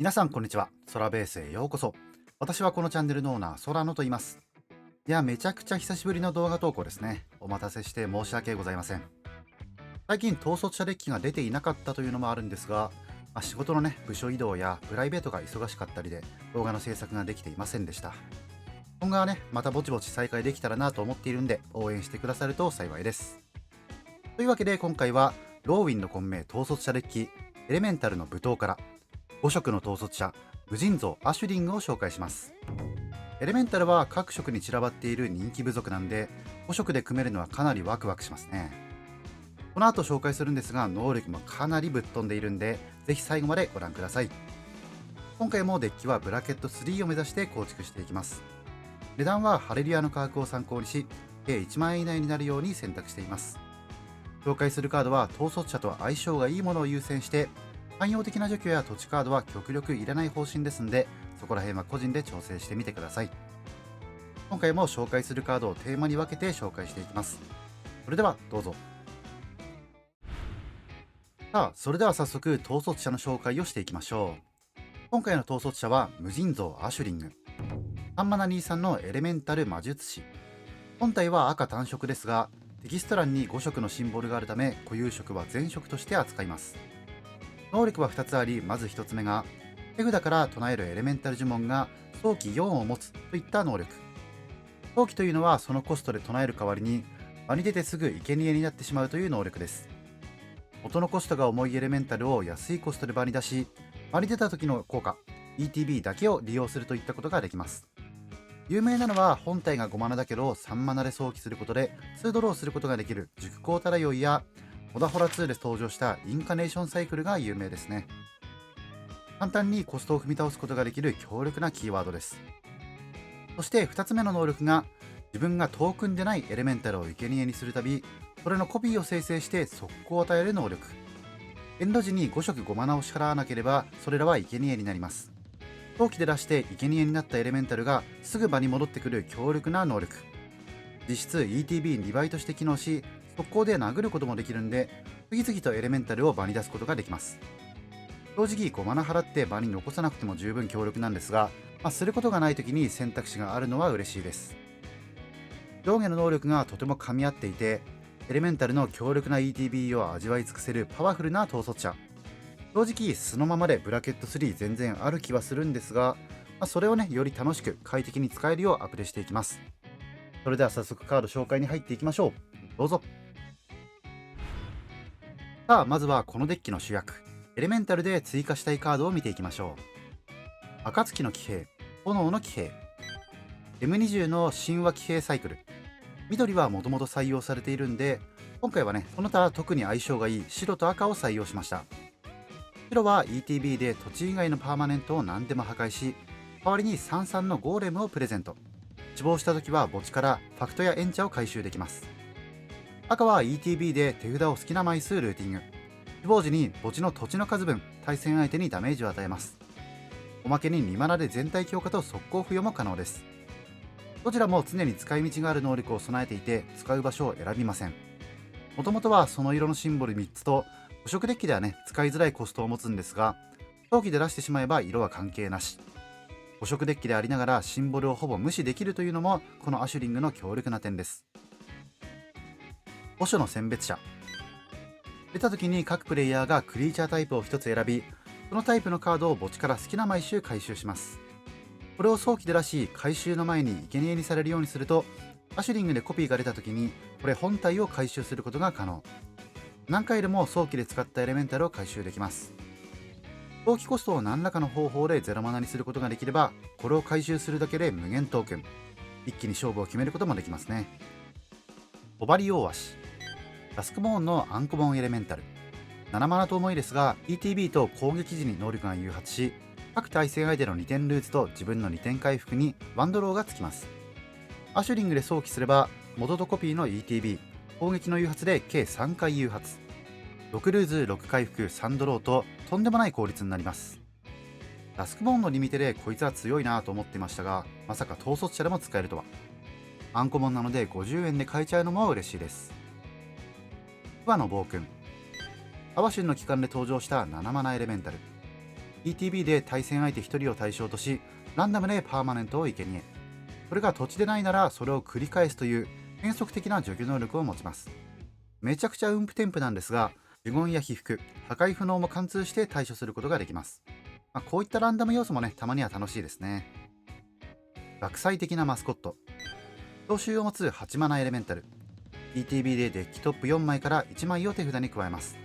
皆さんこんにちは。ソラベースへようこそ。私はこのチャンネルのオーナー、ソラノと言います。いや、めちゃくちゃ久しぶりの動画投稿ですね。お待たせして申し訳ございません。最近、統率者デッキが出ていなかったというのもあるんですが、仕事の部署移動やプライベートが忙しかったりで、動画の制作ができていませんでした。今後はまたぼちぼち再開できたらなと思っているんで、応援してくださると幸いです。というわけで、今回は、ローウィンの混迷統率者デッキ、エレメンタルの舞踏から、5色の統率者、無尽蔵アシュリングを紹介します。エレメンタルは各色に散らばっている人気部族なんで、5色で組めるのはかなりワクワクしますね。この後紹介するんですが、能力もかなりぶっ飛んでいるんで、ぜひ最後までご覧ください。今回もデッキはブラケット3を目指して構築していきます。値段はハレリアの価格を参考にし、計1万円以内になるように選択しています。紹介するカードは統率者と相性がいいものを優先して、汎用的な除去や土地カードは極力いらない方針ですんで、そこら辺は個人で調整してみてください。今回も紹介するカードをテーマに分けて紹介していきます。それではどうぞ。それでは早速統率者の紹介をしていきましょう。今回の統率者は無尽蔵アシュリング、3マナ23のエレメンタル魔術師。本体は赤単色ですが、テキスト欄に5色のシンボルがあるため固有色は全色として扱います。能力は2つあり、まず1つ目が手札から唱えるエレメンタル呪文が早期4を持つといった能力。早期というのはそのコストで唱える代わりに場に出てすぐ生贄になってしまうという能力です。元のコストが重いエレメンタルを安いコストで場に出し、場に出た時の効果 ETB だけを利用するといったことができます。有名なのは本体が5マナだけど3マナで早期することで2ドローすることができる熟考タラヨイや、モダホラ2で登場したインカネーションサイクルが有名ですね。簡単にコストを踏み倒すことができる強力なキーワードです。そして2つ目の能力が、自分がトークンでないエレメンタルを生贄にするたび、それのコピーを生成して速攻を与える能力。エンド時に5色5マナを支払わなければそれらは生贄になります。早期で出して生贄になったエレメンタルがすぐ場に戻ってくる強力な能力。実質 ETB2 倍として機能し、速攻で殴ることもできるんで、次々とエレメンタルを場に出すことができます。正直5マナ払って場に残さなくても十分強力なんですが、することがない時に選択肢があるのは嬉しいです。上下の能力がとても噛み合っていて、エレメンタルの強力な ETB を味わい尽くせるパワフルな統率者。正直素のままでブラケット3全然ある気はするんですが、それをより楽しく快適に使えるようアップデしていきます。それでは早速カード紹介に入っていきましょう。どうぞ。まずはこのデッキの主役、エレメンタルで追加したいカードを見ていきましょう。暁の騎兵、炎の騎兵、M20 の神話騎兵サイクル。緑はもともと採用されているんで、今回はその他特に相性がいい白と赤を採用しました。白は ETB で土地以外のパーマネントを何でも破壊し、代わりに33のゴーレムをプレゼント。死亡した時は墓地からファクトやエンチャを回収できます。赤は ETB で手札を好きな枚数ルーティング。死亡時に墓地の土地の数分対戦相手にダメージを与えます。おまけに2マナで全体強化と速攻付与も可能です。どちらも常に使い道がある能力を備えていて、使う場所を選びません。もともとはその色のシンボル3つと5色デッキでは使いづらいコストを持つんですが、早期で出してしまえば色は関係なし。5色デッキでありながらシンボルをほぼ無視できるというのもこのアシュリングの強力な点です。墓所の選別者。出た時に各プレイヤーがクリーチャータイプを1つ選び、そのタイプのカードを墓地から好きな枚数回収します。これを早期で出し、回収の前に生贄にされるようにすると、アシュリングでコピーが出た時にこれ本体を回収することが可能。何回でも早期で使ったエレメンタルを回収できます。早期コストを何らかの方法で0マナにすることができれば、これを回収するだけで無限トークン。一気に勝負を決めることもできますね。ホバリオオワシ。ラスクボーンのアンコモンエレメンタル。7マナと重いですが、ETB と攻撃時に能力が誘発し、各対戦相手の2点ルーツと自分の2点回復にワンドローがつきます。アシュリングで早期すれば、元とコピーの ETB、攻撃の誘発で計3回誘発。6ルーズ6回復3ドローととんでもない効率になります。ラスクボーンのリミテでこいつは強いなと思ってましたが、まさか統率者でも使えるとは。アンコモンなので50円で買えちゃうのも嬉しいです。クワの暴君。アワシュンの期間で登場した7マナエレメンタル。ETB で対戦相手1人を対象とし、ランダムでパーマネントを生贄、それが土地でないならそれを繰り返すという変則的な除去能力を持ちます。めちゃくちゃ運符添付なんですが、呪言や被服、破壊不能も貫通して対処することができます。こういったランダム要素もね、たまには楽しいですね。学祭的なマスコット、召集を持つ8マナエレメンタル、 ETB でデッキトップ4枚から1枚を手札に加えます。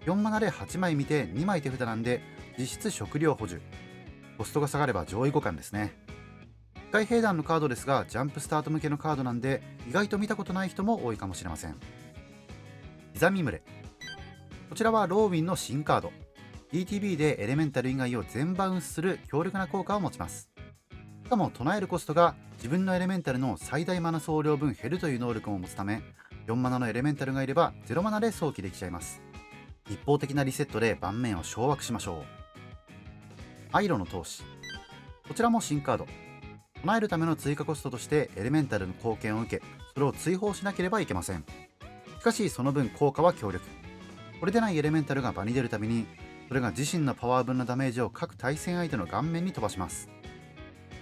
4マナで8枚見て2枚手札なんで、実質食料補充、コストが下がれば上位互換ですね。機械兵団のカードですが、ジャンプスタート向けのカードなんで、意外と見たことない人も多いかもしれません。刻み群れ、こちらはローウィンの新カード、 ETB でエレメンタル以外を全バウンスする強力な効果を持ちます。しかも唱えるコストが自分のエレメンタルの最大マナ総量分減るという能力を持つため、4マナのエレメンタルがいれば0マナで早期できちゃいます。一方的なリセットで盤面を掌握しましょう。アイロの闘士、こちらも新カード、唱えるための追加コストとしてエレメンタルの貢献を受け、それを追放しなければいけません。しかしその分効果は強力。これでないエレメンタルが場に出るたびに、それが自身のパワー分のダメージを各対戦相手の顔面に飛ばします。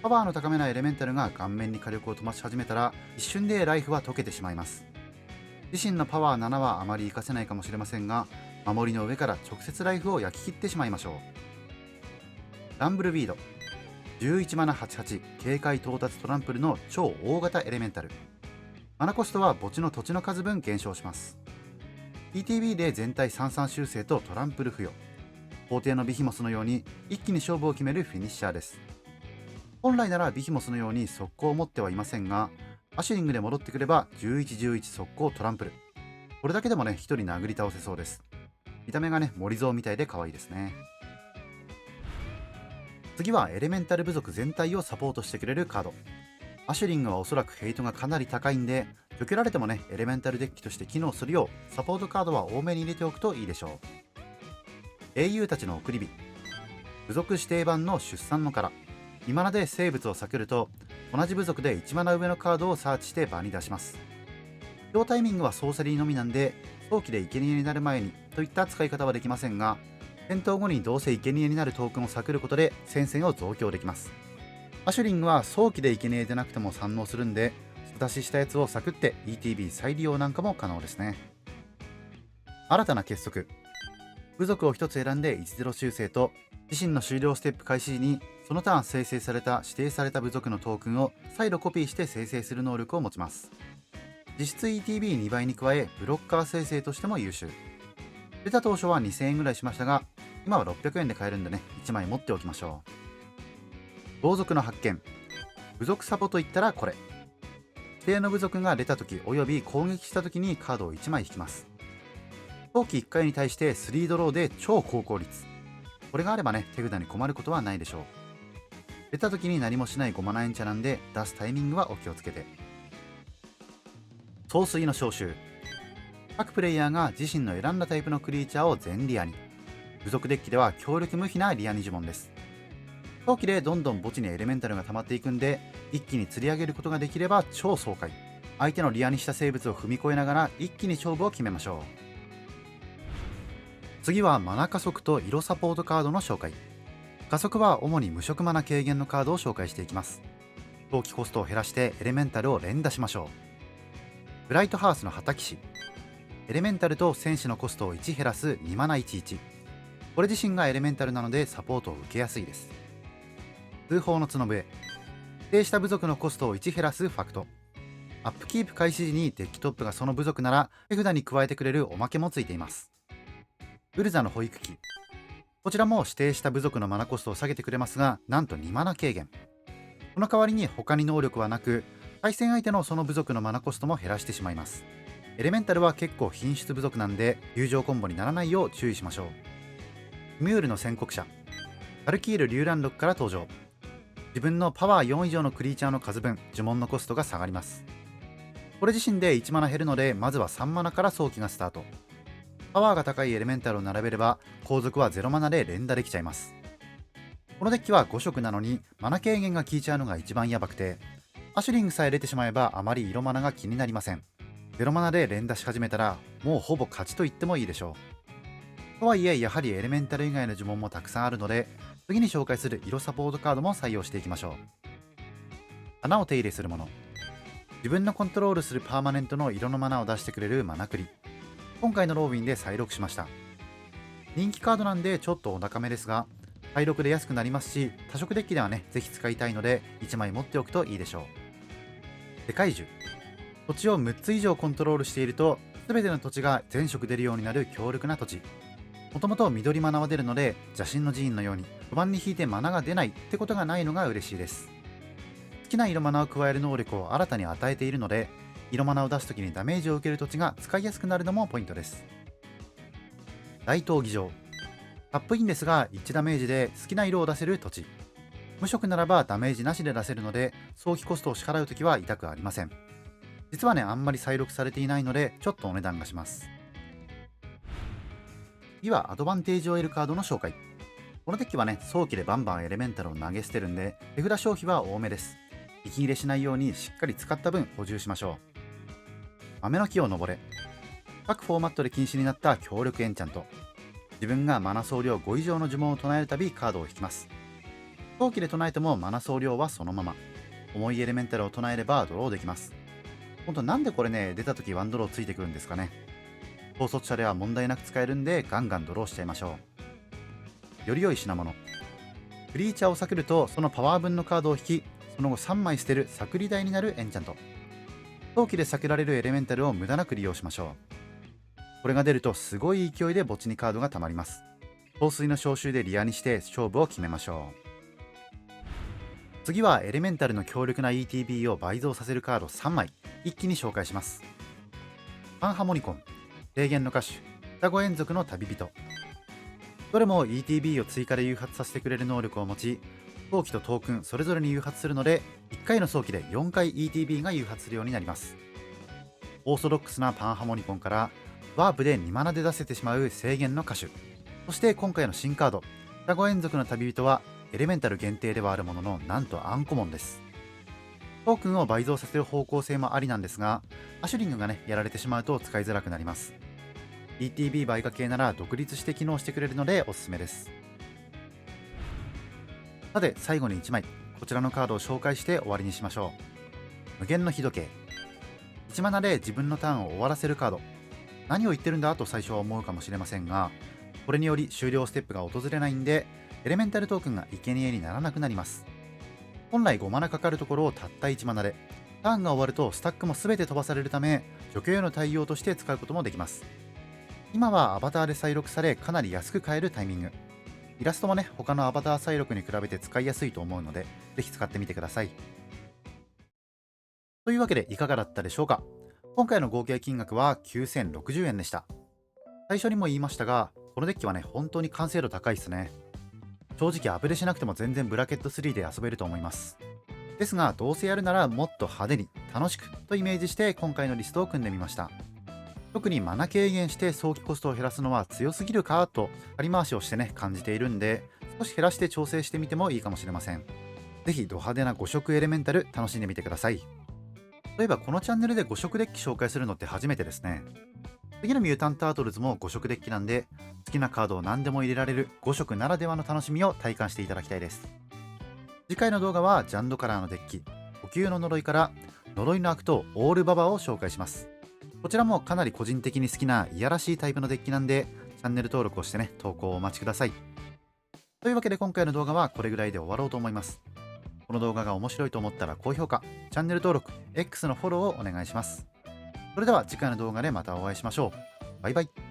パワーの高めなエレメンタルが顔面に火力を飛ばし始めたら、一瞬でライフは溶けてしまいます。自身のパワー7はあまり活かせないかもしれませんが、守りの上から直接ライフを焼き切ってしまいましょう。ランブルビード、11マナ88警戒到達トランプルの超大型エレメンタル、マナコストは墓地の土地の数分減少します。 ETB で全体33修正とトランプル付与、法廷のビヒモスのように一気に勝負を決めるフィニッシャーです。本来ならビヒモスのように速攻を持ってはいませんが、アシュリングで戻ってくれば1111速攻トランプル、これだけでもね、1人殴り倒せそうです。見た目がね、森蔵みたいで可愛いですね。次はエレメンタル部族全体をサポートしてくれるカード、アシュリングはおそらくヘイトがかなり高いんで、除けられてもね、エレメンタルデッキとして機能するようサポートカードは多めに入れておくといいでしょう。英雄たちの送り火、部族指定版の出産の殻、2マナで生物を避けると、同じ部族で1マナ上のカードをサーチして場に出します。両タイミングはソーサリーのみなんで、早期で生贄になる前にといった使い方はできませんが、戦闘後にどうせ生贄になるトークンを避けることで戦線を増強できます。アシュリングは早期で生贄でなくても反応するんで、捨て出ししたやつをサクって ETB 再利用なんかも可能ですね。新たな結束、部族を1つ選んで10修正と、自身の終了ステップ開始時にそのターン生成された指定された部族のトークンを再度コピーして生成する能力を持ちます。実質 ETB2 倍に加え、ブロッカー生成としても優秀。出た当初は2000円ぐらいしましたが、今は600円で買えるんでね、1枚持っておきましょう。同族の発見、部族サポといったらこれ、指定の部族が出た時および攻撃した時にカードを1枚引きます。早期1回に対して3ドローで超高効率、これがあればね、手札に困ることはないでしょう。出た時に何もしない5マナエンチャなんで、出すタイミングはお気をつけて。総帥の召集、各プレイヤーが自身の選んだタイプのクリーチャーを全リアに、部族デッキでは強力無比なリアに呪文です。早期でどんどん墓地にエレメンタルが溜まっていくんで、一気に釣り上げることができれば超爽快。相手のリアにした生物を踏み越えながら一気に勝負を決めましょう。次はマナ加速と色サポートカードの紹介。加速は主に無色マナ軽減のカードを紹介していきます。早期コストを減らしてエレメンタルを連打しましょう。ブライトハウスの旗騎士、エレメンタルと戦士のコストを1減らす2マナ11、これ自身がエレメンタルなのでサポートを受けやすいです。通報の角笛、指定した部族のコストを1減らすファクト、アップキープ開始時にデッキトップがその部族なら手札に加えてくれるおまけもついています。ウルザの保育器、こちらも指定した部族のマナコストを下げてくれますが、なんと2マナ軽減。この代わりに他に能力はなく、対戦相手のその部族のマナコストも減らしてしまいます。エレメンタルは結構品質部族なんで、友情コンボにならないよう注意しましょう。ミュールの宣告者、カルキール竜蘭録から登場。自分のパワー4以上のクリーチャーの数分、呪文のコストが下がります。これ自身で1マナ減るので、まずは3マナから早期がスタート。パワーが高いエレメンタルを並べれば、後続は0マナで連打できちゃいます。このデッキは5色なのにマナ軽減が効いちゃうのが一番やばくて、アシュリングさえ出てしまえばあまり色マナが気になりません。0マナで連打し始めたらもうほぼ勝ちと言ってもいいでしょう。とはいえ、やはりエレメンタル以外の呪文もたくさんあるので、次に紹介する色サポートカードも採用していきましょう。花を手入れするもの。自分のコントロールするパーマネントの色のマナを出してくれるマナクリ。今回のロービンで再録しました。人気カードなんでちょっとお高めですが、再録で安くなりますし、多色デッキではね、ぜひ使いたいので1枚持っておくといいでしょう。世界樹。土地を6つ以上コントロールしていると、全ての土地が全色出るようになる強力な土地。もともと緑マナは出るので、邪神の寺院のように5番に引いてマナが出ないってことがないのが嬉しいです。好きな色マナを加える能力を新たに与えているので、色マナを出すときにダメージを受ける土地が使いやすくなるのもポイントです。大闘技場。タップインですが1ダメージで好きな色を出せる土地。無色ならばダメージなしで出せるので、早期コストを支払うときは痛くありません。実はね、あんまり再録されていないのでちょっとお値段がします。次はアドバンテージを得るカードの紹介。このデッキはね、早期でバンバンエレメンタルを投げ捨てるんで、手札消費は多めです。息切れしないようにしっかり使った分補充しましょう。豆の木を登れ。各フォーマットで禁止になった強力エンチャント。自分がマナ総量5以上の呪文を唱えるたびカードを引きます。早期で唱えてもマナ総量はそのまま。重いエレメンタルを唱えればドローできます。ほんとなんでこれね、出た時ワンドローついてくるんですかね。統率者では問題なく使えるんでガンガンドローしちゃいましょう。より良い品物。クリーチャーを避けるとそのパワー分のカードを引き、その後3枚捨てるサクリ台になるエンチャント。早期で避けられるエレメンタルを無駄なく利用しましょう。これが出るとすごい勢いで墓地にカードがたまります。放水の召集でリアにして勝負を決めましょう。次はエレメンタルの強力な ETB を倍増させるカード3枚一気に紹介します。パンハモニコン、低減の歌手、双子連続の旅人。どれも ETB を追加で誘発させてくれる能力を持ち、早期とトークンそれぞれに誘発するので、1回の早期で4回 ETB が誘発するようになります。オーソドックスなパンハモニコンからワープで2マナで出せてしまう制限の歌手、そして今回の新カード双子連続の旅人はエレメンタル限定ではあるものの、なんとアンコモンです。トークンを倍増させる方向性もありなんですが、アシュリングがねやられてしまうと使いづらくなります。 ETB 倍化系なら独立して機能してくれるのでおすすめです。さて最後に1枚、こちらのカードを紹介して終わりにしましょう。無限の日時計。1マナで自分のターンを終わらせるカード。何を言ってるんだと最初は思うかもしれませんが、これにより終了ステップが訪れないんで、エレメンタルトークンが生贄にならなくなります。本来5マナかかるところをたった1マナで、ターンが終わるとスタックも全て飛ばされるため、除去への対応として使うこともできます。今はアバターで再録されかなり安く買えるタイミング。イラストもね、他のアバター再録に比べて使いやすいと思うので、ぜひ使ってみてください。というわけでいかがだったでしょうか。今回の合計金額は9060円でした。最初にも言いましたが、このデッキはね、本当に完成度高いですね。正直アプデしなくても全然ブラケット3で遊べると思います。ですが、どうせやるならもっと派手に楽しくとイメージして今回のリストを組んでみました。特にマナ軽減して早期コストを減らすのは強すぎるかと張り回しをしてね感じているんで、少し減らして調整してみてもいいかもしれません。ぜひド派手な5色エレメンタル楽しんでみてください。例えばこのチャンネルで5色デッキ紹介するのって初めてですね。次のミュータント・タートルズも5色デッキなんで、好きなカードを何でも入れられる5色ならではの楽しみを体感していただきたいです。次回の動画はジャンドカラーのデッキ呼吸の呪いから呪いの悪党オールババを紹介します。こちらもかなり個人的に好きないやらしいタイプのデッキなんで、チャンネル登録をしてね投稿をお待ちください。というわけで今回の動画はこれぐらいで終わろうと思います。この動画が面白いと思ったら高評価、チャンネル登録、X のフォローをお願いします。それでは次回の動画でまたお会いしましょう。バイバイ。